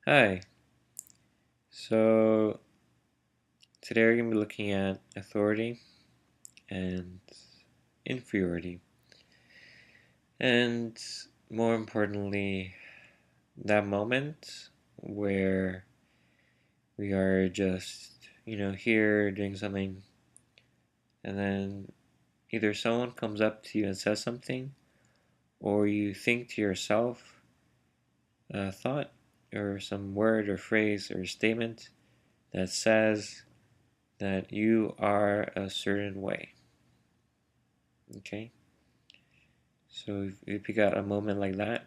Hi, so today we're going to be looking at authority and inferiority, and more importantly, that moment where we are just, here doing something, and then either someone comes up to you and says something, or you think to yourself a thought, or some word, or phrase, or statement that says that you are a certain way. Okay? So if you got a moment like that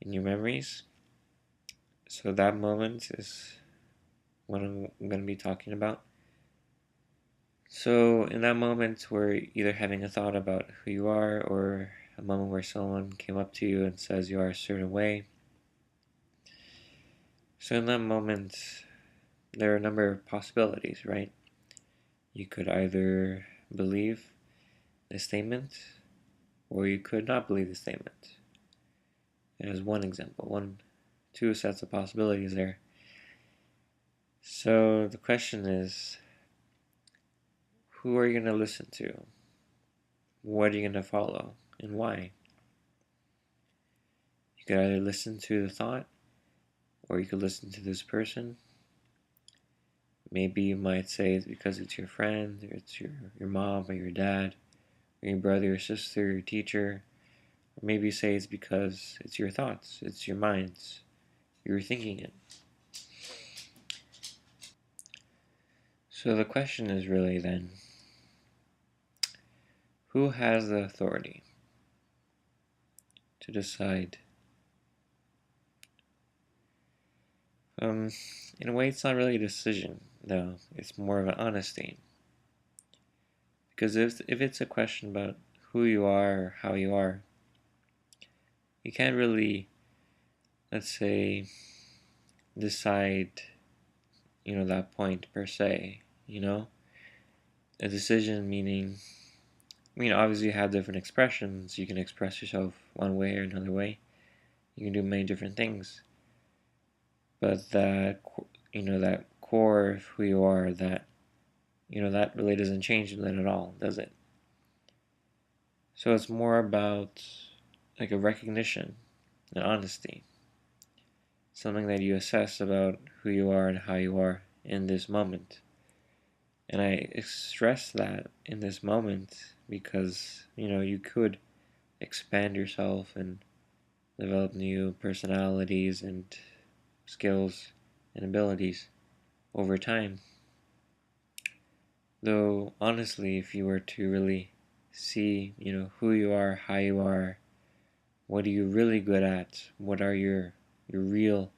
in your memories, so that moment is what I'm going to be talking about. So in that moment where either having a thought about who you are or a moment where someone came up to you and says you are a certain way. So in that moment, there are a number of possibilities, right? You could either believe the statement or you could not believe the statement. As one example, two sets of possibilities there. So the question is, who are you going to listen to? What are you going to follow? And why? You could either listen to the thought, or you could listen to this person. Maybe you might say it's because it's your friend, or it's your mom, or your dad, or your brother, or sister, or your teacher. Or maybe you say it's because it's your thoughts, it's your minds, you're thinking it. So the question is really then, who has the authority to decide? In a way, it's not really a decision, though. It's more of an honesty. Because if it's a question about who you are or how you are, you can't really, let's say, decide, that point per se, A decision meaning, obviously you have different expressions. You can express yourself one way or another way. You can do many different things. But that core of who you are, that really doesn't change then at all, does it? So it's more about like a recognition, an honesty, something that you assess about who you are and how you are in this moment. And I stress that in this moment because, you could expand yourself and develop new personalities and skills and abilities over time. Though, honestly, if you were to really see, who you are, how you are, what are you really good at, what are your real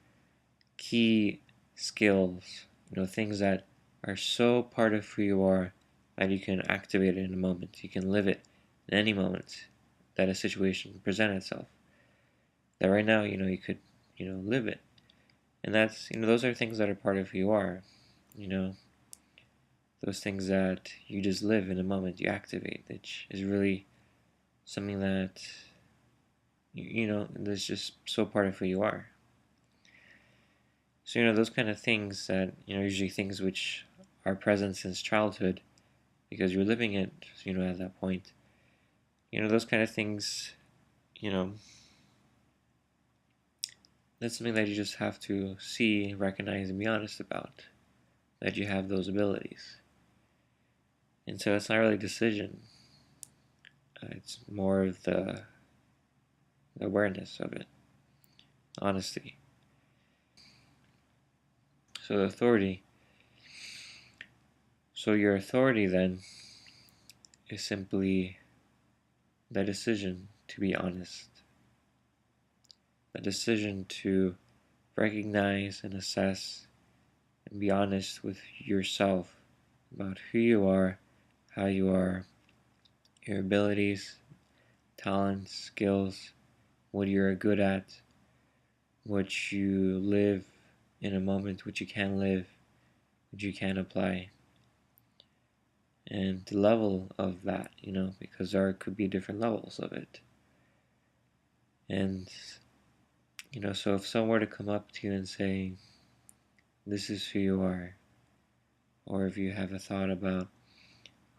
key skills, things that are so part of who you are that you can activate it in a moment. You can live it in any moment that a situation present itself. That right now, you could, live it. And that's, those are things that are part of who you are, you know, those things that you just live in a moment, you activate, which is really something that, that's just so part of who you are. So, those kind of things that, usually things which are present since childhood because you're living it, at that point. Those kind of things, you know, that's something that you just have to see, recognize, and be honest about, that you have those abilities. And so it's not really a decision, it's more of the awareness of it, honesty. So the authority. So your authority then is simply the decision to be honest, the decision to recognize and assess and be honest with yourself about who you are, how you are, your abilities, talents, skills, what you're good at, what you live in a moment, what you can live, what you can apply, and the level of that, because there could be different levels of it. And, So if someone were to come up to you and say, this is who you are, or if you have a thought about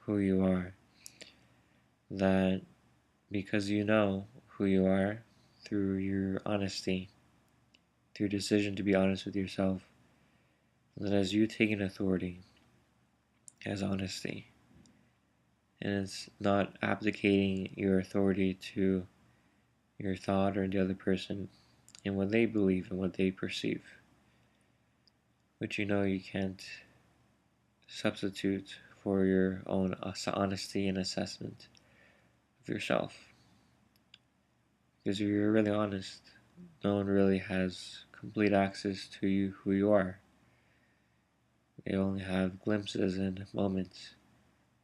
who you are, that because you know who you are through your honesty, through your decision to be honest with yourself, that as you taking authority as honesty, and it's not abdicating your authority to your thought or the other person and what they believe and what they perceive, which you can't substitute for your own honesty and assessment of yourself. Because if you're really honest, no one really has complete access to you, who you are. They only have glimpses and moments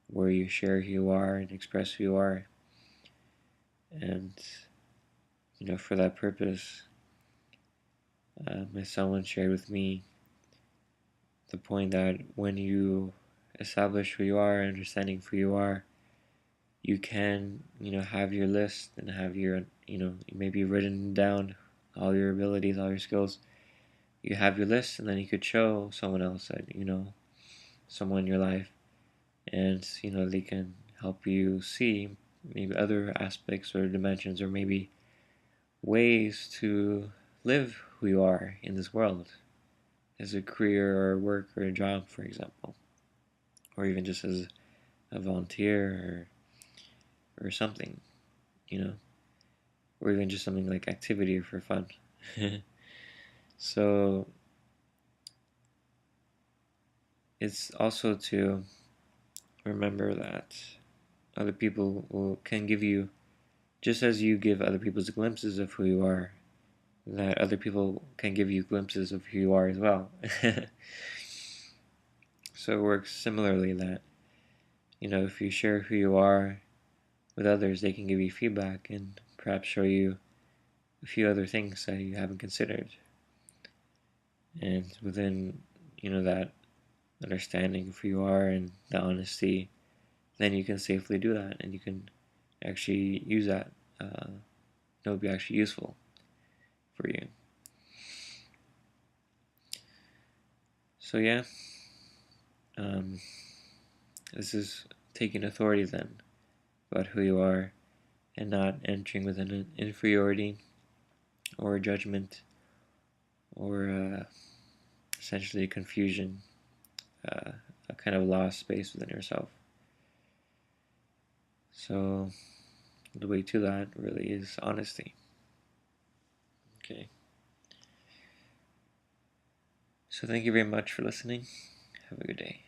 where you share who you are and express who you are. And, for that purpose, as someone shared with me, the point that when you establish who you are, understanding who you are, you can, have your list and have your, maybe written down all your abilities, all your skills. You have your list, and then you could show someone else that, someone in your life, and, they can help you see maybe other aspects or dimensions or maybe ways to live who you are in this world as a career or work or a job, for example, or even just as a volunteer or something, or even just something like activity for fun. So it's also to remember that other people can give you, just as you give other people's glimpses of who you are, that other people can give you glimpses of who you are as well. So it works similarly that, if you share who you are with others, they can give you feedback and perhaps show you a few other things that you haven't considered. And within, that understanding of who you are and the honesty, then you can safely do that and you can actually use that. It'll be actually useful for you. So yeah, this is taking authority then about who you are and not entering with an inferiority or a judgment or essentially confusion, a kind of lost space within yourself. So the way to that really is honesty. Okay. So thank you very much for listening. Have a good day.